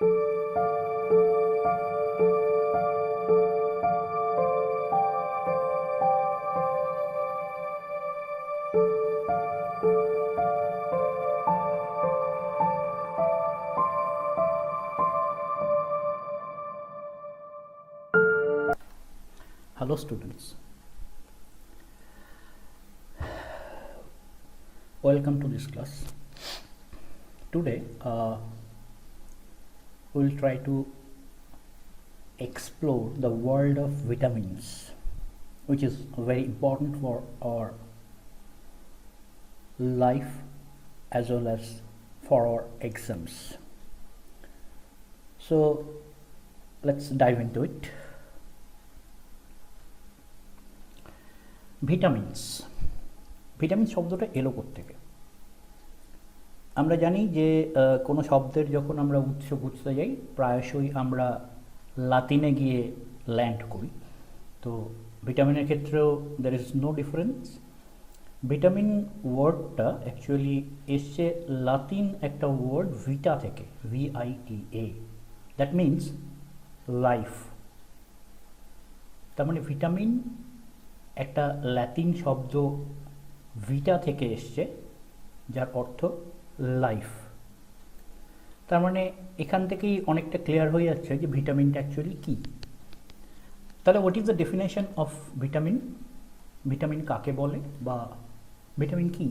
Hello students, welcome to this class. Today we will try to explore the world of vitamins, which is very important for our life as well as for our exams. So let's dive into it. Vitamin শব্দটা এলো কোত্থেকে? আমরা জানি যে কোনো শব্দের যখন আমরা উৎস খুঁজতে যাই প্রায়শই আমরা লাতিনে গিয়ে ল্যান্ড করি। তো ভিটামিনের ক্ষেত্রেও there is no difference. Vitamin ওয়ার্ডটা অ্যাকচুয়ালি এসছে লাতিন একটা ওয়ার্ড ভিটা থেকে, VITA, দ্যাট মিনস লাইফ। তার মানে ভিটামিন একটা ল্যাতিন শব্দ ভিটা থেকে এসছে, যার অর্থ লাইফ। তার মানে এখান থেকেই অনেকটা ক্লিয়ার হয়ে যাচ্ছে যে ভিটামিনটা অ্যাকচুয়ালি কী। তাহলে what is the definition of vitamin? Vitamin কাকে বলে বা ভিটামিন কী?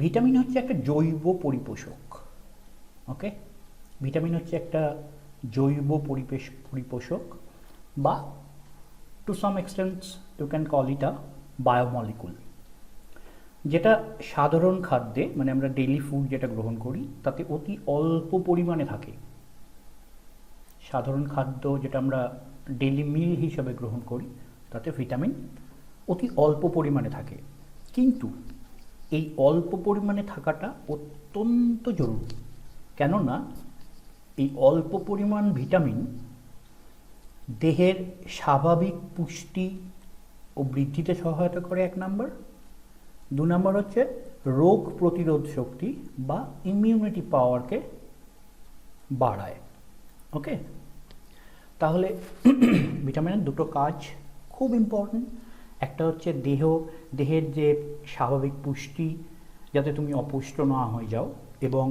ভিটামিন হচ্ছে একটা জৈব পরিপোষক। ওকে, ভিটামিন হচ্ছে একটা জৈব পরিপোষক বা to some extent you can call it a biomolecule, যেটা সাধারণ খাদ্যে মানে আমরা ডেইলি ফুড যেটা গ্রহণ করি তাতে অতি অল্প পরিমাণে থাকে। সাধারণ খাদ্য যেটা আমরা ডেইলি মিল হিসাবে গ্রহণ করি তাতে ভিটামিন অতি অল্প পরিমাণে থাকে, কিন্তু এই অল্প পরিমাণে থাকাটা অত্যন্ত জরুরি। কেননা এই অল্প পরিমাণ ভিটামিন দেহের স্বাভাবিক পুষ্টি ও বৃদ্ধিতে সহায়তা করে, 1 নম্বর। 2 নম্বর হচ্ছে রোগ প্রতিরোধ শক্তি বা ইমিউনিটি পাওয়ারকে বাড়ায়। ওকে, তাহলে ভিটামিনের দুটো কাজ খুব ইম্পর্টেন্ট। একটা হচ্ছে দেহের যে স্বাভাবিক পুষ্টি, যাতে তুমি অপুষ্ট না হয়ে যাও, এবং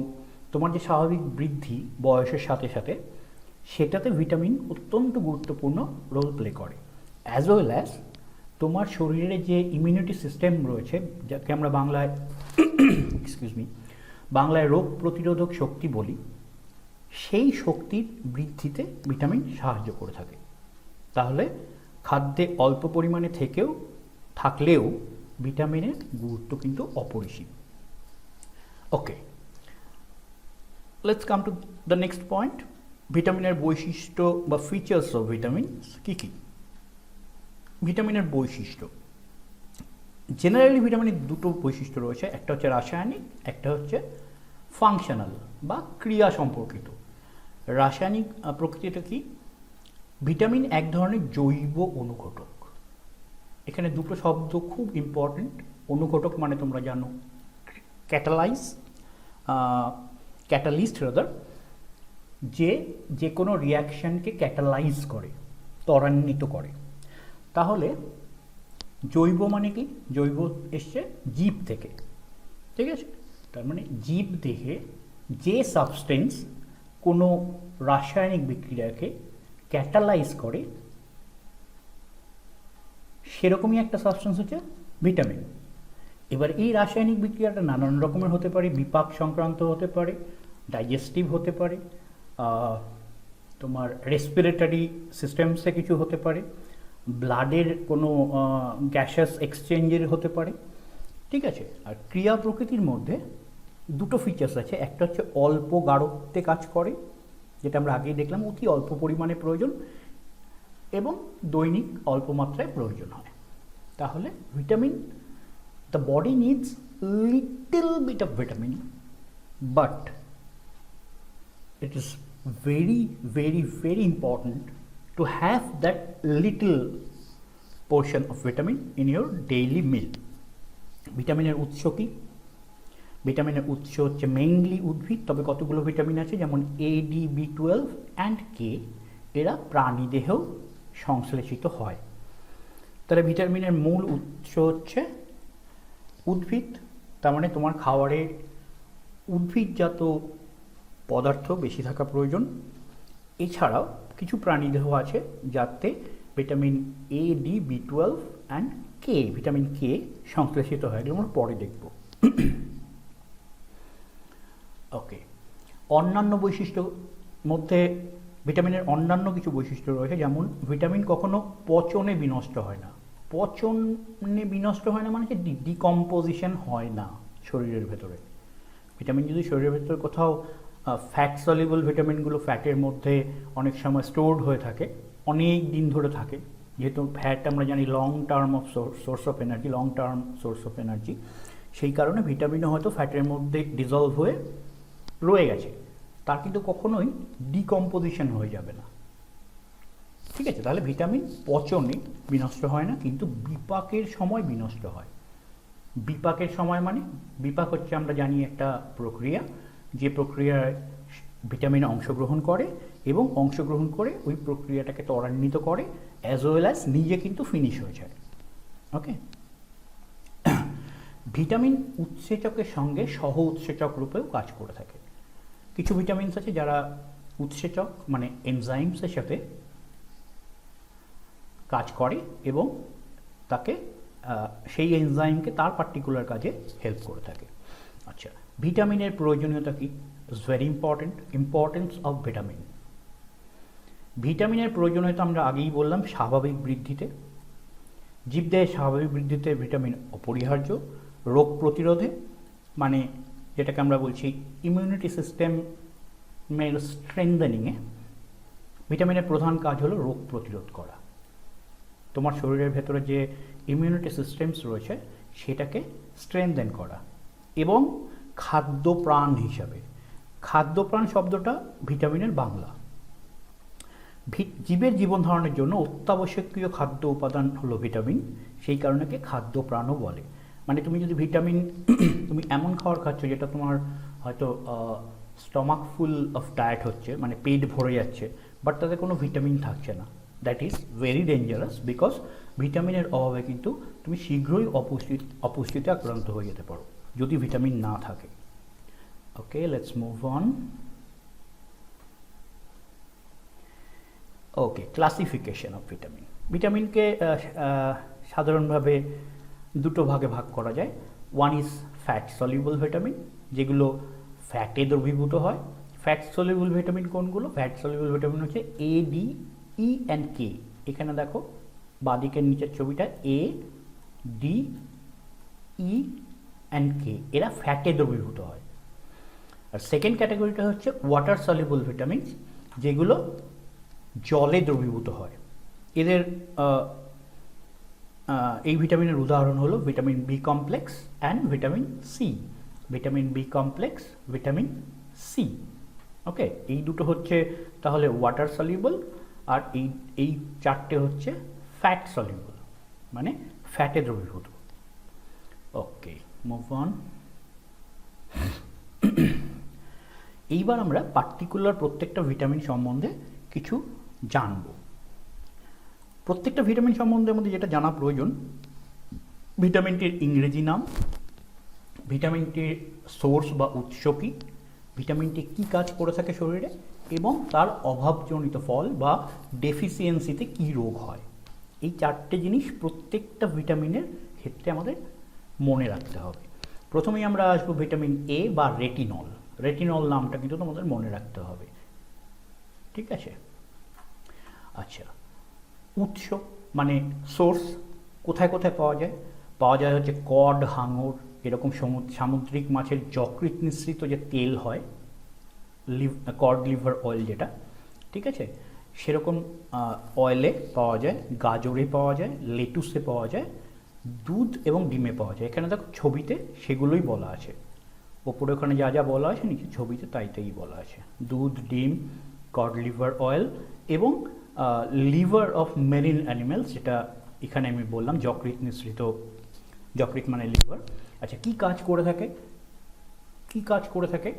তোমার যে স্বাভাবিক বৃদ্ধি বয়সের সাথে সাথে, সেটাতে ভিটামিন অত্যন্ত গুরুত্বপূর্ণ রোল প্লে করে। অ্যাজ ওয়েল অ্যাজ তোমার শরীরে যে ইমিউনিটি সিস্টেম রয়েছে, যাকে আমরা বাংলায় বাংলায় রোগ প্রতিরোধক শক্তি বলি, সেই শক্তির বৃদ্ধিতে ভিটামিন সাহায্য করে থাকে। তাহলে খাদ্যে অল্প পরিমাণে থাকলেও ভিটামিনের গুরুত্ব কিন্তু অপরিসীম। Okay, let's come to the next point. ভিটামিনের বৈশিষ্ট্য বা ফিচার্স অফ ভিটামিনস কী কী? ভিটামিনের বৈশিষ্ট্য, জেনারেলি ভিটামিনের দুটো বৈশিষ্ট্য রয়েছে, একটা হচ্ছে রাসায়নিক, একটা হচ্ছে ফাংশনাল বা ক্রিয়া সম্পর্কিত। রাসায়নিক প্রকৃতিটা কি? ভিটামিন এক ধরনের জৈব অনুঘটক। এখানে দুটো শব্দ খুব ইম্পর্টেন্ট। অনুঘটক মানে তোমরা জানো ক্যাটালিস্ট রাদার, যে কোনো রিয়াকশানকে ক্যাটালাইজ করে, ত্বরান্বিত করে। তাহলে জৈব মানে কি? জৈব এসছে জীব থেকে, ঠিক আছে? তার মানে জীব দেহে যে সাবস্টেন্স কোনো রাসায়নিক বিক্রিয়াকে ক্যাটালাইজ করে, সেরকমই একটা সাবস্টেন্স হচ্ছে ভিটামিন। এবার এই রাসায়নিক বিক্রিয়াটা নানান রকমের হতে পারে, বিপাক সংক্রান্ত হতে পারে, ডাইজেস্টিভ হতে পারে, তোমার রেসপিরেটরি সিস্টেমসে কিছু হতে পারে, ব্লাডের কোনো গ্যাসাস এক্সচেঞ্জের হতে পারে, ঠিক আছে? আর ক্রিয়া প্রকৃতির মধ্যে দুটো ফিচার্স আছে। একটা হচ্ছে অল্প গাঢ়ত্বে কাজ করে, যেটা আমরা আগেই দেখলাম, অতি অল্প পরিমাণে প্রয়োজন, এবং দৈনিক অল্প মাত্রায় প্রয়োজন হয়। তাহলে vitamin, the body needs little bit of vitamin, but it is very important to have that little portion of vitamin in your daily meal. ভিটামিনের উৎস কি? ভিটামিনের উৎস হচ্ছে মেইনলি উদ্ভিদ, তবে কতগুলো ভিটামিন আছে যেমন এ, ডি, বি12 অ্যান্ড কে, এরা প্রাণীদেহেও সংশ্লেষিত হয়। তাহলে ভিটামিনের মূল উৎস হচ্ছে উদ্ভিদ, তার মানে তোমার খাবারে উদ্ভিদজাত পদার্থ বেশি থাকা প্রয়োজন। এছাড়াও কিছু প্রাণীদেহ আছে যাতে ভিটামিন এ, ডি, বি12 অ্যান্ড কে, ভিটামিন কে সংশ্লেষিত হয়, এগুলো আমরা পরে দেখব। ওকে, অন্যান্য বৈশিষ্ট্য মধ্যে ভিটামিনের অন্যান্য কিছু বৈশিষ্ট্য রয়েছে, যেমন ভিটামিন কখনো পচনে বিনষ্ট হয় না। পচনে বিনষ্ট হয় না মানে যে ডিকম্পোজিশন হয় না শরীরের ভেতরে। ভিটামিন যদি শরীরের ভেতরে কোথাও ফ্যাট সলিউবল ভিটামিনগুলো ফ্যাটের মধ্যে অনেক সময় স্টোরড হয়ে থাকে, অনেক দিন ধরে থাকে, যেহেতু ফ্যাট আমরা জানি long term of swords of energy, long term source of energy, সেই কারণে ভিটামিনও হয়তো ফ্যাটের মধ্যে ডিজলভ হয়ে রয়ে গেছে, তার কিন্তু কখনোই ডিকম্পোজিশন হয়ে যাবে না। ঠিক আছে, তাহলে ভিটামিন পচনে বিনষ্ট হয় না, কিন্তু বিপাকের সময় বিনষ্ট হয়। বিপাকের সময় মানে, বিপাক হচ্ছে আমরা জানি একটা প্রক্রিয়া, যে প্রক্রিয়ায় ভিটামিন অংশগ্রহণ করে এবং অংশগ্রহণ করে ওই প্রক্রিয়াটাকে ত্বরান্বিত করে, অ্যাজ ওয়েল অ্যাজ নিজে কিন্তু ফিনিশ হয়ে যায়। ওকে, ভিটামিন উৎসেচকের সঙ্গে সহ উৎসেচক রূপেও কাজ করে থাকে। কিছু ভিটামিনস আছে যারা উৎসেচক মানে এনজাইমসের সাথে কাজ করে এবং তাকে সেই এনজাইমকে তার পার্টিকুলার কাজে হেল্প করে থাকে। আচ্ছা, ভিটামিনের প্রয়োজনীয়তা কি? Is very importance of vitamin. ভিটামিনের প্রয়োজনীয়তা আমরা আগেই বললাম, স্বাভাবিক বৃদ্ধিতে, জীবদেহের স্বাভাবিক বৃদ্ধিতে ভিটামিন অপরিহার্য। রোগ প্রতিরোধে, মানে যেটাকে আমরা বলছি ইমিউনিটি সিস্টেমের স্ট্রেংথেনিংয়ে, ভিটামিনের প্রধান কাজ হলো রোগ প্রতিরোধ করা। তোমার শরীরের ভেতরে যে ইমিউনিটি সিস্টেমস রয়েছে সেটাকে স্ট্রেংথেন করা। এবং খাদ্যপ্রাণ হিসাবে, খাদ্যপ্রাণ শব্দটা ভিটামিনের বাংলা। জীবের জীবন ধারণের জন্য অত্যাবশ্যকীয় খাদ্য উপাদান হলো ভিটামিন, সেই কারণে খাদ্যপ্রাণও বলে। মানে তুমি যদি ভিটামিন তুমি এমন খাবার খাচ্ছ যেটা তোমার হয়তো স্টমাক ফুল অফ ডায়েট হচ্ছে, মানে পেট ভরে যাচ্ছে, বাট তাতে কোনো ভিটামিন থাকছে না, that is very dangerous, because ভিটামিনের অভাবে কিন্তু তুমি শীঘ্রই অপুষ্টিতে আক্রান্ত হয়ে যেতে পারো যদি ভিটামিন না থাকে। Okay, let's move on. Okay, classification of vitamin. ভিটামিনকে সাধারণভাবে দুটো ভাগে ভাগ করা যায়। One is fat soluble vitamin, যেগুলো ফ্যাটে দ্রবীভূত হয়। ফ্যাট সলিউবল ভিটামিন কোনগুলো? ফ্যাট সলিউবল ভিটামিন হচ্ছে এ, ডি, ই অ্যান্ড কে। এখানে দেখো বাঁদিকের নিচের ছবিটা, এ, ডি, ই অ্যান্ড কে, এরা ফ্যাটে দ্রবীভূত হয়। আর সেকেন্ড ক্যাটাগরিটা হচ্ছে ওয়াটার সলিউবল ভিটামিন, যেগুলো জলে দ্রবীভূত হয়। এদের এই ভিটামিনের উদাহরণ হলো vitamin B complex and vitamin C. Vitamin B complex, vitamin C. Okay, এই দুটো হচ্ছে তাহলে ওয়াটার সলিউবল, আর এই চারটে হচ্ছে ফ্যাট সলিউবল, মানে ফ্যাটে দ্রবীভূত। ওকে, মুভ অন। এইবার আমরা পার্টিকুলার প্রত্যেকটা ভিটামিন সম্বন্ধে কিছু জানব। প্রত্যেকটা ভিটামিন সম্বন্ধে আমাদের যেটা জানা প্রয়োজন, ভিটামিনটির ইংরেজি নাম, ভিটামিনটির সোর্স বা উৎস কী, ভিটামিনটি কী কাজ করে থাকে শরীরে, এবং তার অভাবজনিত ফল বা ডেফিসিয়েন্সিতে কী রোগ হয়। এই চারটে জিনিস প্রত্যেকটা ভিটামিনের ক্ষেত্রে আমাদের মনে রাখতে হবে। প্রথমেই আমরা আসবো ভিটামিন এ বা রেটিনল। রেটিনল নামটা কিন্তু তোমাদের মনে রাখতে হবে, ঠিক আছে? আচ্ছা, উৎস মানে সোর্স, কোথায় কোথায় পাওয়া যায়? পাওয়া যায় হচ্ছে কড, হাঙর, এরকম সামুদ্রিক মাছের যকৃৎ মিশ্রিত যে তেল হয়, কড লিভার অয়েল যেটা, ঠিক আছে, সেরকম অয়েলে পাওয়া যায়, গাজরে পাওয়া যায়, লেটুসে পাওয়া যায়, দুধ এবং ডিমে পাওয়া যায়। এখানে দেখো ছবিতে সেগুলোই বলা আছে, ওপরে ওখানে যা যা বলা আছে নিচে ছবিতে তাই বলা আছে। দুধ, ডিম, কড লিভার অয়েল এবং লিভার অফ মেরিন অ্যানিমেলস, যেটা এখানে আমি বললাম যকৃৎ মিশ্রিত, যকৃৎ মানে লিভার। আচ্ছা, কি কাজ করে থাকে? কি কাজ করে থাকে?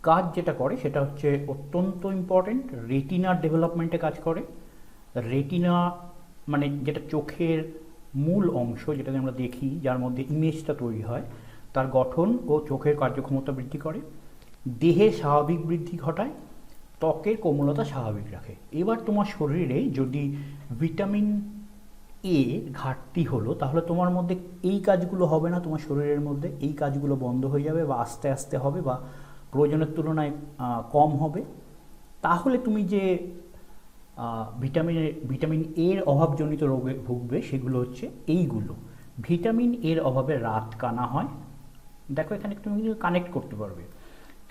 কাজ যেটা করে সেটা হচ্ছে অত্যন্ত ইম্পর্টেন্ট, রেটিনার ডেভেলপমেন্টে কাজ করে। রেটিনা মানে যেটা চোখের মূল অংশ, যেটাতে আমরা দেখি, যার মধ্যে ইমেজটা তৈরি হয়, তার গঠন ও চোখের কার্যক্ষমতা বৃদ্ধি করে, দেহের স্বাভাবিক বৃদ্ধি ঘটায়, ত্বকের কোমলতা স্বাভাবিক রাখে। এবার তোমার শরীরে যদি ভিটামিন এ ঘাটতি হলো, তাহলে তোমার মধ্যে এই কাজগুলো হবে না, তোমার শরীরের মধ্যে এই কাজগুলো বন্ধ হয়ে যাবে, বা আস্তে আস্তে হবে, বা প্রয়োজনের তুলনায় কম হবে। তাহলে তুমি যে ভিটামিন এর অভাবজনিত রোগে ভুগবে, সেগুলো হচ্ছে এইগুলো। ভিটামিন এর অভাবে রাত কানা হয়। দেখো এখানে তুমি কানেক্ট করতে পারবে,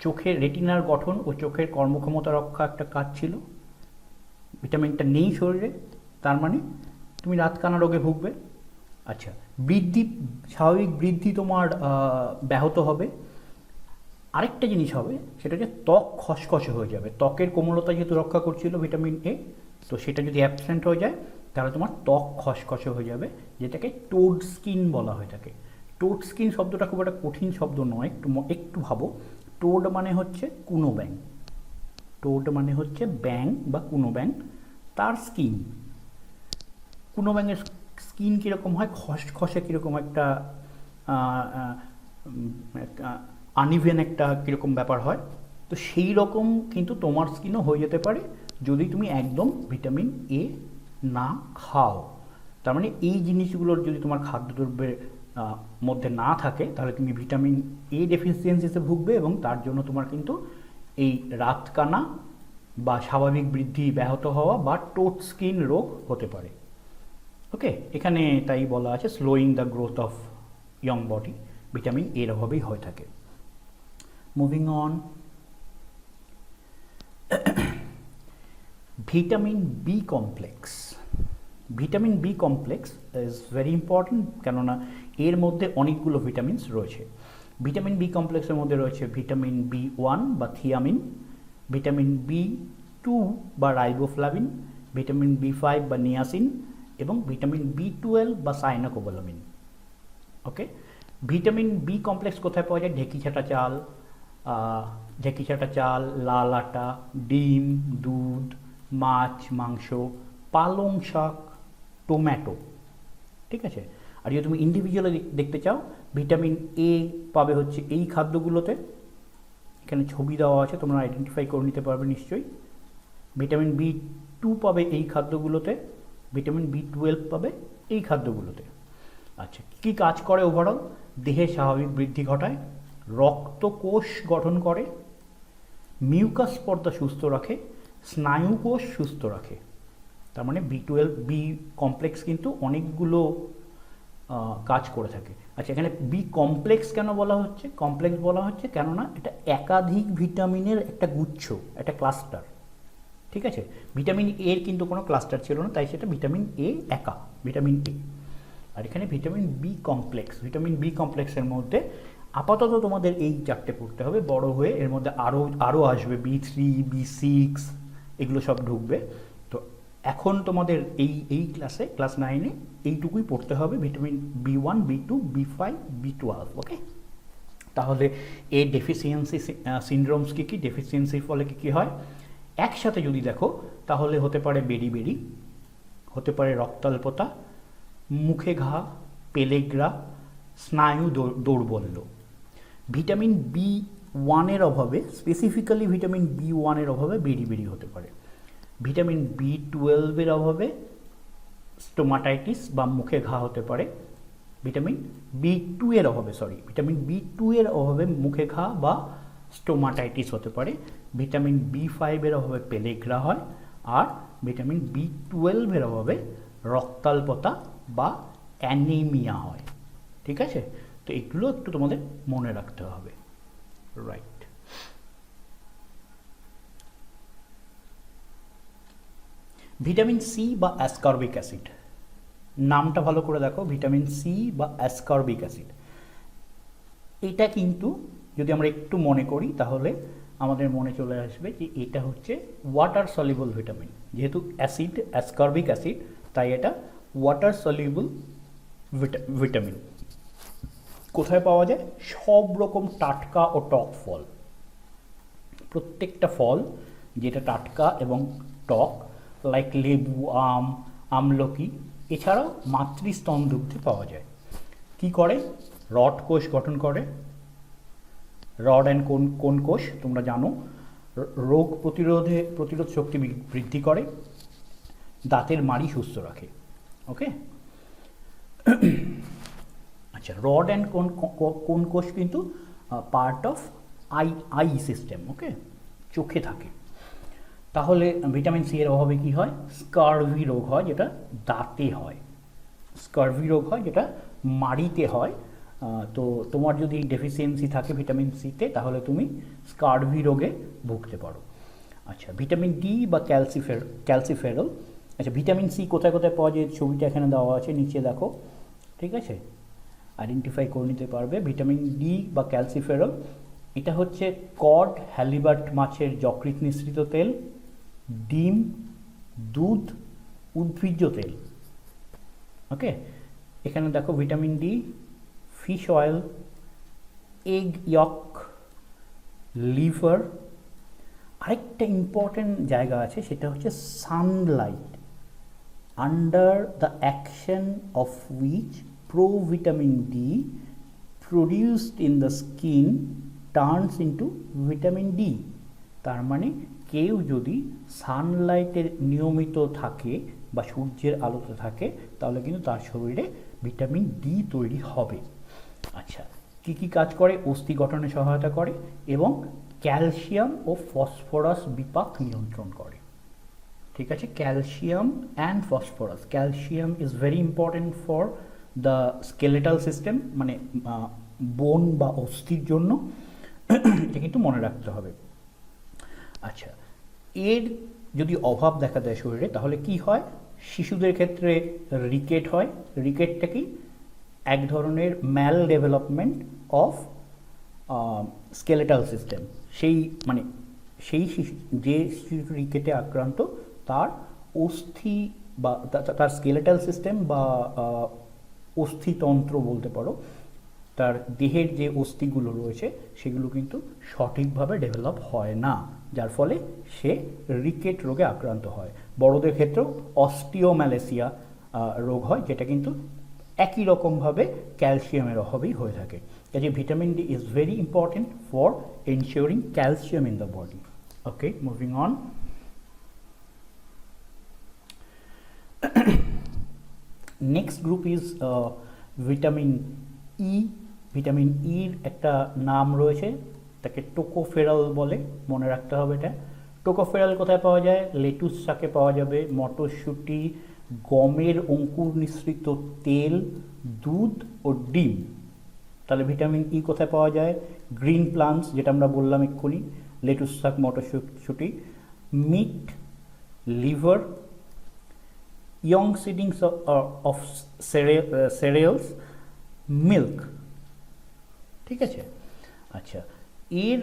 চোখের রেটিনার গঠন ও চোখের কর্মক্ষমতা রক্ষা একটা কাজ ছিল, ভিটামিনটা নেই শরীরে, তার মানে তুমি রাত কানা রোগে ভুগবে। আচ্ছা, বৃদ্ধি, স্বাভাবিক বৃদ্ধি তোমার ব্যাহত হবে। আরেকটা জিনিস হবে, সেটা হচ্ছে ত্বক খসখসে হয়ে যাবে। ত্বকের কোমলতা যেহেতু রক্ষা করছিল ভিটামিন এ, তো সেটা যদি অ্যাবসেন্ট হয়ে যায়, তাহলে তোমার ত্বক খসখসে হয়ে যাবে, যেটাকে টোড স্কিন বলা হয়ে থাকে। টোড স্কিন শব্দটা খুব একটা কঠিন শব্দ নয়, একটু ভাবো। টোড মানে হচ্ছে কুনো ব্যাং, টোড মানে হচ্ছে ব্যাং বা কুনো ব্যাং, তার স্কিন। কুনো ব্যাঙের স্কিন কীরকম হয়? খসখসে কীরকম একটা আনইভেন একটা কীরকম ব্যাপার হয়। তো সেই রকম কিন্তু তোমার স্কিনও হয়ে যেতে পারে যদি তুমি একদম ভিটামিন এ না খাও। তার মানে এই জিনিসগুলোর যদি তোমার খাদ্যদ্রব্যের মধ্যে না থাকে, তাহলে তুমি ভিটামিন এ ডেফিসিয়েন্সিতে ভুগবে, এবং তার জন্য তোমার কিন্তু এই রাতকানা বা স্বাভাবিক বৃদ্ধি ব্যাহত হওয়া বা টোট স্কিন রোগ হতে পারে। ওকে, এখানে তাই বলা আছে slowing the growth of young body, vitamin এর অভাবেই হয়ে থাকে। Moving on, vitamin B complex. Vitamin B complex is very important, কেননা এর মধ্যে অনেকগুলো ভিটামিনস রয়েছে। ভিটামিন বি কমপ্লেক্সের মধ্যে রয়েছে ভিটামিন বি ওয়ান বা থিয়ামিন, ভিটামিন বি টু বা রাইবোফ্লাভিন, ভিটামিন বি ফাইভ বা নিয়াসিন, এবং ভিটামিন বি টুয়েলভ বা সাইনোকোবালামিন। ওকে, ভিটামিন বি কমপ্লেক্স কোথায় পাওয়া যায়? ঢেঁকি ছাটা চাল, লাল আটা, ডিম, দুধ, মাছ, মাংস, পালং শাক, টমেটো। ঠিক আছে, আর যদি তুমি ইন্ডিভিজুয়ালি দেখতে চাও, ভিটামিন এ পাবে হচ্ছে এই খাদ্যগুলোতে, এখানে ছবি দেওয়া আছে, তোমরা আইডেন্টিফাই করে নিতে পারবে নিশ্চয়ই। ভিটামিন বি টু পাবে এই খাদ্যগুলোতে, ভিটামিন বি টুয়েলভ পাবে এই খাদ্যগুলোতে। আচ্ছা, কী কাজ করে ওভারঅল? দেহের স্বাভাবিক বৃদ্ধি ঘটায়, রক্তকোষ গঠন করে, মিউকাস পর্দা সুস্থ রাখে, স্নায়ুকোষ সুস্থ রাখে। তার মানে বি টুয়েলভ, বি কমপ্লেক্স কিন্তু অনেকগুলো কাজ করে থাকে। আচ্ছা, এখানে বি কমপ্লেক্স কেন বলা হচ্ছে? কমপ্লেক্স বলা হচ্ছে কেননা এটা একাধিক ভিটামিনের একটা গুচ্ছ, একটা ক্লাস্টার। ঠিক আছে, ভিটামিন এর কিন্তু কোনো ক্লাস্টার ছিল না, তাই সেটা ভিটামিন এ একা, ভিটামিন এ। আর এখানে vitamin B complex, vitamin B কমপ্লেক্সের মধ্যে আপাতত তোমাদের এই চারটে পড়তে হবে, বড় হয়ে এর মধ্যে আরও আসবে, বি থ্রি, বি সিক্স, এগুলো সব ঢুকবে। তো এখন তোমাদের এই ক্লাসে, ক্লাস 9-এ এইটুকুই পড়তে হবে, vitamin B one, B two, B five, B twelve. Okay, তাহলে এই ডেফিসিয়েন্সি সিনড্রোমস কী কী, ডেফিসিয়েন্সির ফলে কী কী হয় একসাথে যদি দেখো, তাহলে হতে পারে বেরি, হতে পারে রক্তাল্পতা, মুখে ঘা, পেলেগ্রা, স্নায়ু দৌর্বল্য। ভিটামিন বি ওয়ানের অভাবে, স্পেসিফিক্যালি ভিটামিন বি ওয়ানের অভাবে বেরি হতে পারে। ভিটামিন বি টুয়েলভের অভাবে স্টোমাটাইটিস বা মুখে ঘা হতে পারে। ভিটামিন বি টু এর অভাবে, ভিটামিন বি টু এর অভাবে মুখে ঘা বা স্টোমাটাইটিস হতে পারে। ভিটামিন বি ফাইভের অভাবে পেলেগ্রা হয়, আর ভিটামিন বি টুয়েলভের অভাবে রক্তাল্পতা বা অ্যানিমিয়া হয়। ঠিক আছে, তো এগুলো একটু তোমাদের মনে রাখতে হবে। রাইট, ভিটামিন সি বা অ্যাসকর্বিক অ্যাসিড, নামটা ভালো করে দেখো, ভিটামিন সি বা অ্যাসকর্বিক অ্যাসিড। এটা কিন্তু যদি আমরা একটু মনে করি, তাহলে আমাদের মনে চলে আসবে যে এটা হচ্ছে ওয়াটার সলিউবল ভিটামিন। যেহেতু অ্যাসিড, অ্যাসকর্বিক অ্যাসিড, তাই এটা ওয়াটার সলিউবল ভিটামিন। কোথায় পাওয়া যায়? সব রকম টাটকা ও টক ফল, প্রত্যেকটা ফল যেটা টাটকা এবং টক, লাইক লেবু, আম, আমলকি, এছাড়াও মাতৃস্তনদুগ্ধে পাওয়া যায়। কি করে? রড কোষ গঠন করে, রড অ্যান্ড কোন কোষ তোমরা জানো, রোগ প্রতিরোধ শক্তি বৃদ্ধি করে, দাঁতের মাড়ি সুস্থ রাখে। ওকে, আচ্ছা, রড অ্যান্ড কোন কোষ কিন্তু পার্ট অফ আই সিস্টেম। ওকে, চোখে থাকে। তাহলে ভিটামিন সি এর অভাবে কি হয়? স্কারভি রোগ হয়, যেটা দাঁতে হয়। স্কারভি রোগ হয় যেটা মাড়িতে হয়। তো তোমার যদি ডেফিসিয়েন্সি থাকে ভিটামিন সিতে, তাহলে তুমি স্কারভি রোগে ভুগতে পারো। আচ্ছা, ভিটামিন ডি বা ক্যালসিফেরল। আচ্ছা, ভিটামিন সি কোথায় কোথায় পাওয়া যায়? ছবিটা এখানে দেওয়া আছে, নিচে দেখো, ঠিক আছে, আইডেন্টিফাই করে নিতে পারবে। ভিটামিন ডি বা ক্যালসিফেরল, এটা হচ্ছে কড, হ্যালিবার্ট মাছের যকৃৎ নিঃসৃত তেল, ডিম, দুধ, উদ্ভিজ্জ তেল। ওকে, এখানে দেখো vitamin D, fish oil, egg yolk, liver. আরেকটা ইম্পর্টেন্ট জায়গা আছে, সেটা হচ্ছে sunlight, under the action of which provitamin D produced in the skin turns into vitamin D. তার মানে কেউ যদি সানলাইটের নিয়মিত থাকে বা সূর্যের আলোতে থাকে, তাহলে কিন্তু তার শরীরে ভিটামিন ডি তৈরি হবে। আচ্ছা, কী কী কাজ করে? অস্থি গঠনে সহায়তা করে এবং ক্যালসিয়াম ও ফসফরাস বিপাক নিয়ন্ত্রণ করে। ঠিক আছে, calcium and phosphorus. Calcium is very important for the skeletal system, মানে বোন বা অস্থির জন্য। এটা কিন্তু মনে রাখতে হবে। আচ্ছা, এর যদি অভাব দেখা দেয় শরীরে, তাহলে কি হয়? শিশুদের ক্ষেত্রে রিকেট হয়। রিকেটটা কি? এক ধরনের ম্যাল ডেভেলপমেন্ট অফ স্কেলেটাল সিস্টেম। সেই শিশু, যে শিশু রিকেটে আক্রান্ত, তার অস্থি বা তার স্কেলেটাল সিস্টেম বা অস্থিতন্ত্র বলতে পারো, তার দেহের যে অস্থিগুলো রয়েছে সেগুলো কিন্তু সঠিকভাবে ডেভেলপ হয় না, যার ফলে সে রিকেট রোগে আক্রান্ত হয়। বড়দের ক্ষেত্রেও অস্টিওম্যালেসিয়া রোগ হয়, যেটা কিন্তু একই রকমভাবে ক্যালসিয়ামের অভাবেই হয়ে থাকে। কাজে vitamin D is very important for ensuring calcium in the body. Okay, moving on. Next group is vitamin E. Vitamin ইর একটা নাম রয়েছে, তাকে টোকোফেরল বলে, মনে রাখতে হবে এটা। টোকোফেরল কোথায় পাওয়া যায়? লেটুস শাকে পাওয়া যাবে, মটরশুঁটি, গমের অঙ্কুর নিঃসৃত তেল, দুধ ও ডিম। তাহলে ভিটামিন ই কোথায় পাওয়া যায়? গ্রিন প্লান্টস, যেটা আমরা বললাম এক্ষুনি, লেটুস শাক, মটরশুঁটি, meat, liver, young seedlings of cereals, milk. ঠিক আছে, আচ্ছা, এর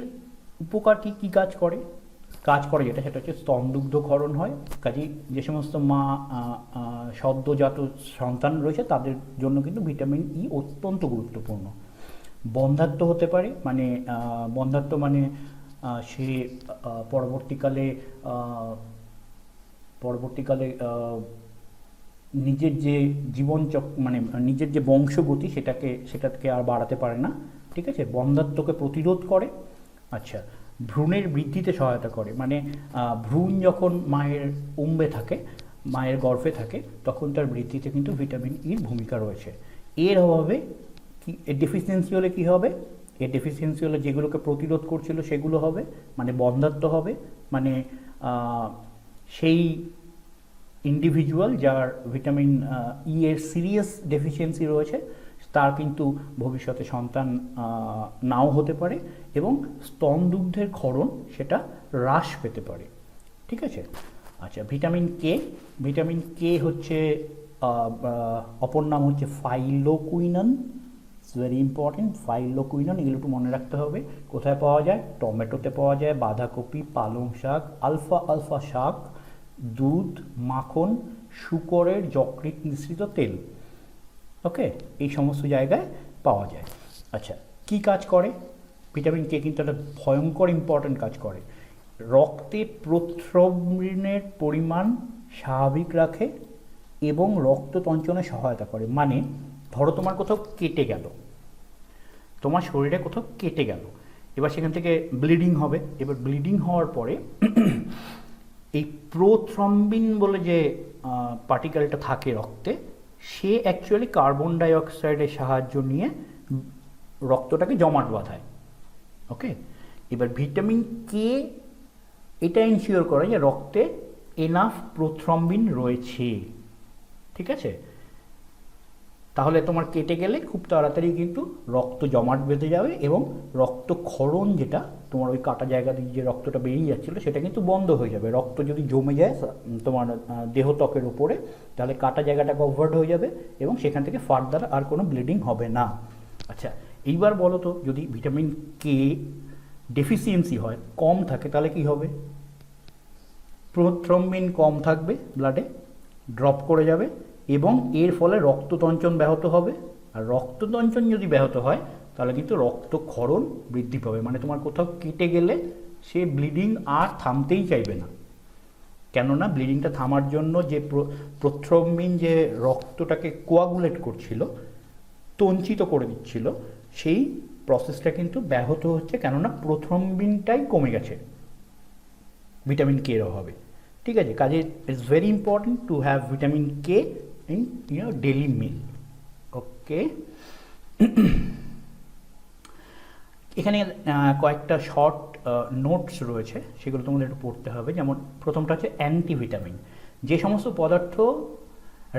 উপকার কি কাজ করে? সেটা হচ্ছে স্তনদুগ্ধকরণ হয়। কাজেই যে সমস্ত মা সদ্যজাত সন্তান রয়েছে, তাদের জন্য কিন্তু ভিটামিন ই অত্যন্ত গুরুত্বপূর্ণ। বন্ধ্যাত্ব হতে পারে, বন্ধ্যাত্ব মানে সে পরবর্তীকালে নিজের যে নিজের যে বংশগতি সেটাকে আর বাড়াতে পারে না। ঠিক আছে, বন্ধ্যাত্বকে প্রতিরোধ করে। আচ্ছা, ভ্রূণের বৃদ্ধিতে সহায়তা করে, ভ্রূণ যখন মায়ের উম্বে থাকে, মায়ের গর্ভে থাকে, তখন তার বৃদ্ধিতে কিন্তু ভিটামিন ইর ভূমিকা রয়েছে। এর অভাবে এর ডেফিসিয়েন্সি হলে কী হবে? এর ডেফিসিয়েন্সি হলে যেগুলোকে প্রতিরোধ করছিল সেগুলো হবে, বন্ধ্যাত্ব হবে, সেই ইন্ডিভিজুয়াল যার ভিটামিন ই এর সিরিয়াস ডেফিসিয়েন্সি রয়েছে, তার কিন্তু ভবিষ্যতে সন্তান নাও হতে পারে এবং স্তনদুগ্ধের ক্ষরণ সেটা হ্রাস পেতে পারে। ঠিক আছে, আচ্ছা, ভিটামিন কে হচ্ছে অপর নাম হচ্ছে phylloquinone. It's very important, phylloquinone, এগুলো একটু মনে রাখতে হবে। কোথায় পাওয়া যায়? টমেটোতে পাওয়া যায়, বাঁধাকপি, পালং শাক, আলফা শাক, দুধ, মাখন, শূকরের যকৃৎ নিঃসৃত তেল। ওকে, এই সমস্ত জায়গায় পাওয়া যায়। আচ্ছা, কি কাজ করে? ভিটামিন কে কিন্তু একটা ভয়ঙ্কর ইম্পর্ট্যান্ট কাজ করে। রক্তে প্রথ্রম্বিনের পরিমাণ স্বাভাবিক রাখে এবং রক্ত তঞ্চনে সহায়তা করে। মানে ধরো তোমার কোথাও কেটে গেল, তোমার শরীরে কোথাও কেটে গেল, এবার সেখান থেকে ব্লিডিং হবে। এবার ব্লিডিং হওয়ার পরে এই প্রোথ্রম্বিন বলে যে পার্টিকেলটা থাকে রক্তে, সে অ্যাকচুয়ালি কার্বন ডাইঅক্সাইডের সাহায্য নিয়ে রক্তটাকে জমাট বাঁধায়। ওকে, এবার ভিটামিন কে এটা ইনশিওর করে যে রক্তে এনাফ প্রোথ্রম্বিন রয়েছে। ঠিক আছে, তাহলে তোমার কেটে গেলে খুব তাড়াতাড়ি কিন্তু রক্ত জমাট বেঁধে যাবে এবং রক্তক্ষরণ, যেটা তোমার ওই কাটা জায়গা দিয়ে যে রক্তটা বেরিয়ে যাচ্ছিলো, সেটা কিন্তু বন্ধ হয়ে যাবে। রক্ত যদি জমে যায় তোমার দেহত্বকের উপরে, তাহলে কাটা জায়গাটা কভার্ড হয়ে যাবে এবং সেখান থেকে ফার্দার আর কোনো ব্লিডিং হবে না। আচ্ছা, এইবার বলো তো, যদি ভিটামিন কে ডেফিসিয়েন্সি হয়, কম থাকে, তাহলে কি হবে? প্রোথ্রম্বিন কম থাকবে, ব্লাডে ড্রপ করে যাবে এবং এর ফলে রক্ততঞ্চন ব্যাহত হবে। আর রক্ততঞ্চন যদি ব্যাহত হয় তাহলে কিন্তু রক্তক্ষরণ বৃদ্ধি পাবে। মানে তোমার কোথাও কেটে গেলে সে ব্লিডিং আর থামতেই চাইবে না, কেননা ব্লিডিংটা থামার জন্য যে প্রথ্রম্বিন যে রক্তটাকে কোয়াগুলেট করছিল, তঞ্চিত করে দিচ্ছিল, সেই প্রসেসটা কিন্তু ব্যাহত হচ্ছে, কেননা প্রথ্রম্বিনটাই কমে গেছে ভিটামিন কে এর অভাবে। ঠিক আছে, কাজে it's very important to have vitamin K in your daily meal. Okay, এখানে কয়েকটা শর্ট নোটস রয়েছে, সেগুলো তোমাদের একটু পড়তে হবে। যেমন প্রথমটা হচ্ছে অ্যান্টিভিটামিন। যে সমস্ত পদার্থ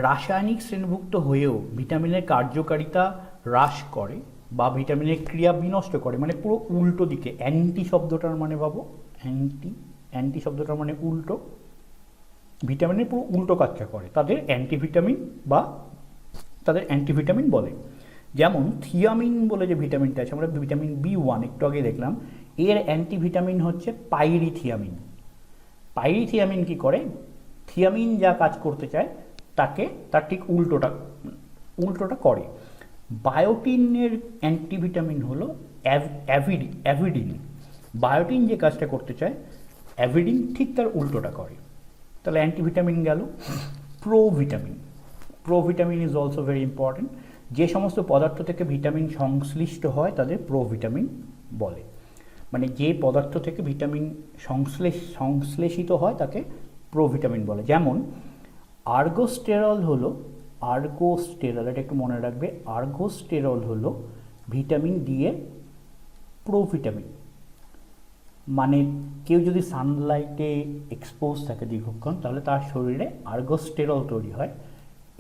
রাসায়নিক শ্রেণীভুক্ত হয়েও ভিটামিনের কার্যকারিতা হ্রাস করে বা ভিটামিনের ক্রিয়া বিনষ্ট করে, মানে পুরো উল্টো দিকে। অ্যান্টি শব্দটার মানে ভাবো, অ্যান্টি শব্দটার মানে উল্টো, ভিটামিনের পুরো উল্টো কাজটা করে, তাদের অ্যান্টিভিটামিন বা তাদের অ্যান্টিভিটামিন বলে। যেমন থিয়ামিন বলে যে ভিটামিনটা আছে, আমরা ভিটামিন বি1 একটু আগে দেখলাম, এর অ্যান্টিভিটামিন হচ্ছে পাইরিথিয়ামিন। পাইরিথিয়ামিন কি করে? থিয়ামিন যা কাজ করতে চায় তার ঠিক উল্টোটা করে। বায়োটিনের অ্যান্টিভিটামিন হলো অ্যাভিডিন। বায়োটিন যে কাজটা করতে চায়, অ্যাভিডিন ঠিক তার উল্টোটা করে। তাহলে অ্যান্টিভিটামিন গেল। Provitamin is also very important. যে সমস্ত পদার্থ থেকে ভিটামিন সংশ্লিষ্ট হয় তাদের প্রোভিটামিন বলে। মানে যে পদার্থ থেকে ভিটামিন সংশ্লেষিত হয় তাকে প্রোভিটামিন বলে। যেমন আর্গোস্টেরল, এটা একটু মনে রাখবে, আর্গোস্টেরল হলো ভিটামিন ডি এর প্রোভিটামিন। মানে কেউ যদি সানলাইটে এক্সপোজ থাকে দীর্ঘক্ষণ, তাহলে তার শরীরে আর্গোস্টেরল তৈরি হয়।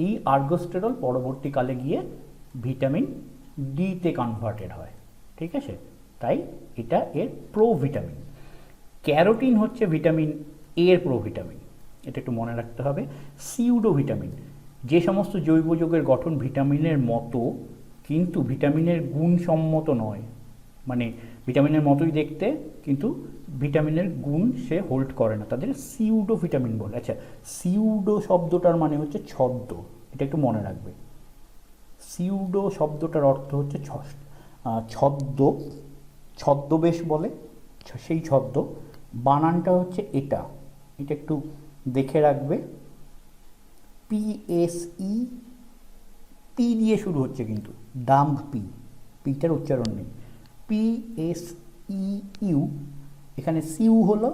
এই আর্গোস্টেরল পরবর্তীকালে গিয়ে ভিটামিন ডিতে কনভার্টেড হয়। ঠিক আছে, তাই এটা এর প্রোভিটামিন। ক্যারোটিন হচ্ছে ভিটামিন এর প্রোভিটামিন, এটা একটু মনে রাখতে হবে। সিউডোভিটামিন, যে সমস্ত জৈব যৌগের গঠন ভিটামিনের মতো কিন্তু ভিটামিনের গুণসম্মত নয়, মানে ভিটামিনের মতোই দেখতে কিন্তু ভিটামিনের গুণ সে হোল্ড করে না, তাদের সিউডো ভিটামিন বলে। আচ্ছা, সিউডো শব্দটার মানে হচ্ছে ছদ্ম, এটা একটু মনে রাখবে। সিউডো শব্দটার অর্থ হচ্ছে ছদ্মবেশ বলে, সেই ছদ্ম। বানানটা হচ্ছে এটা একটু দেখে রাখবে। PSE, পি দিয়ে শুরু হচ্ছে কিন্তু, ডাম্প পিটার উচ্চারণ নেই। PSEU, এখানে সিউ হলো,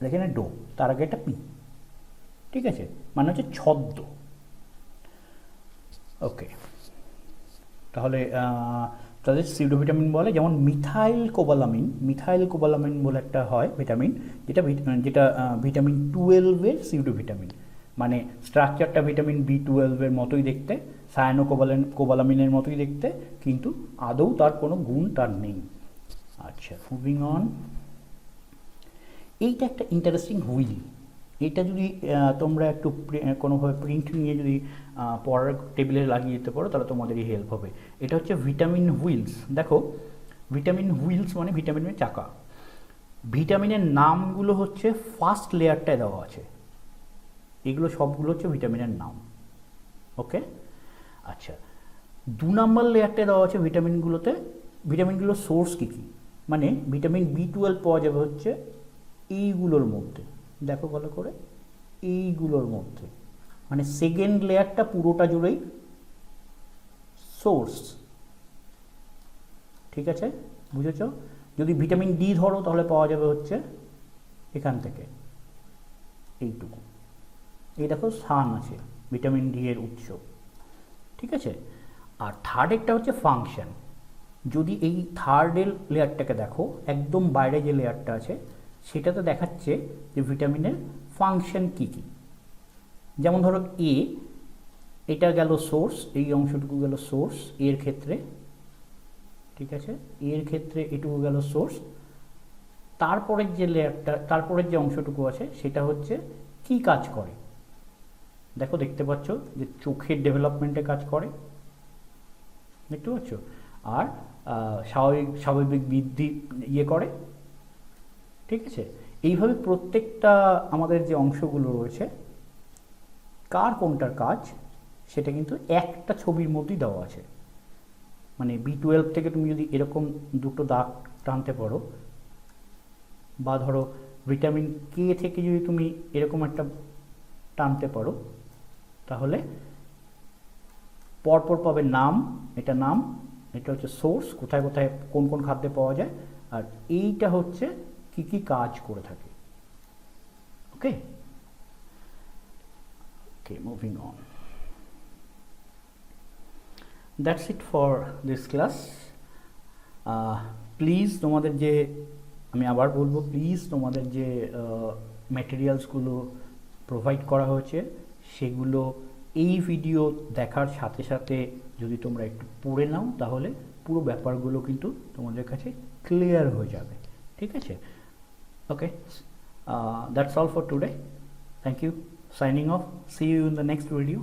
এখানে ডো, তার আগে একটা পি। ঠিক আছে, মানে হচ্ছে ছদ্ম। ওকে, তাহলে তাদের সিউডোভিটামিন বলে। যেমন মিথাইল কোবালামিন বলে একটা হয় ভিটামিন, যেটা ভিটামিন 12-এর সিউডোভিটামিন। মানে স্ট্রাকচারটা ভিটামিন B12-এর মতোই দেখতে, কোবালামিনের মতোই দেখতে, কিন্তু আদৌ তার কোনো গুণ তার নেই। আচ্ছা, মুভিং অন। এইটা একটা ইন্টারেস্টিং হুইল। এটা যদি তোমরা একটু কোনোভাবে প্রিন্ট নিয়ে যদি পড়ার টেবিলে লাগিয়ে দিতে পারো, তাহলে তোমাদেরই হেল্প হবে। এটা হচ্ছে ভিটামিন হুইলস। দেখো, ভিটামিন হুইলস মানে ভিটামিনের চাকা। ভিটামিনের নামগুলো হচ্ছে ফার্স্ট লেয়ারটায় দেওয়া আছে, এগুলো সবগুলো হচ্ছে ভিটামিনের নাম। ওকে, আচ্ছা, 2 নম্বর লেয়ারটায় দেওয়া আছে ভিটামিনগুলোতে ভিটামিনগুলোর সোর্স কী কী, মানে ভিটামিন B12 পাওয়া যাবে হচ্ছে এইগুলোর মধ্যে, দেখো ভালো করে, এইগুলোর মধ্যে, মানে সেকেন্ড লেয়ারটা পুরোটা জুড়েই সোর্স। ঠিক আছে, বুঝেছ? যদি ভিটামিন ডি ধরো তাহলে পাওয়া যাবে হচ্ছে এখান থেকে এইটুকু, এই দেখো সান আছে ভিটামিন ডি এর উৎস। ঠিক আছে, আর থার্ড একটা হচ্ছে ফাংশন। যদি এই থার্ডের লেয়ারটাকে দেখো, একদম বাইরে যে লেয়ারটা আছে সেটাতে দেখাচ্ছে যে ভিটামিনের ফাংশন কী কী। যেমন ধরো এ, এটা গেল সোর্স, এই অংশটুকু গেল সোর্স এর ক্ষেত্রে। ঠিক আছে, এর ক্ষেত্রে এটুকু গেল সোর্স। তারপরের যে লেয়ারটা, তারপরের যে অংশটুকু আছে সেটা হচ্ছে কি কাজ করে। দেখো, দেখতে পাচ্ছ যে চোখের ডেভেলপমেন্টে কাজ করে, দেখতে পাচ্ছ, আর স্বাভাবিক বৃদ্ধি করে। ঠিক আছে, এইভাবে প্রত্যেকটা আমাদের যে অংশগুলো রয়েছে কার কোনটার কাজ সেটা কিন্তু একটা ছবির মধ্যেই দেওয়া আছে। মানে B12 থেকে তুমি যদি এরকম দুটো দাগ টানতে পারো, বা ধরো ভিটামিন কে থেকে যদি তুমি এরকম একটা টানতে পারো, তাহলে পরপর পাবে নাম, এটা নাম, এটা হচ্ছে সোর্স, কোথায় কোথায় কোন কোন খাদ্যে পাওয়া যায়, আর এইটা হচ্ছে কি কি কাজ করে থাকে। Okay, moving on. That's it for this class. Please তোমাদের যে, আমি আবার বলবো, প্লিজ তোমাদের যে ম্যাটেরিয়ালসগুলো প্রোভাইড করা হয়েছে সেগুলো এই ভিডিও দেখার সাথে সাথে যদি তোমরা একটু পড়ে নাও, তাহলে পুরো ব্যাপারগুলো কিন্তু তোমাদের কাছে ক্লিয়ার হয়ে যাবে। ঠিক আছে, okay, that's all for today. Thank you, signing off, see you in the next video.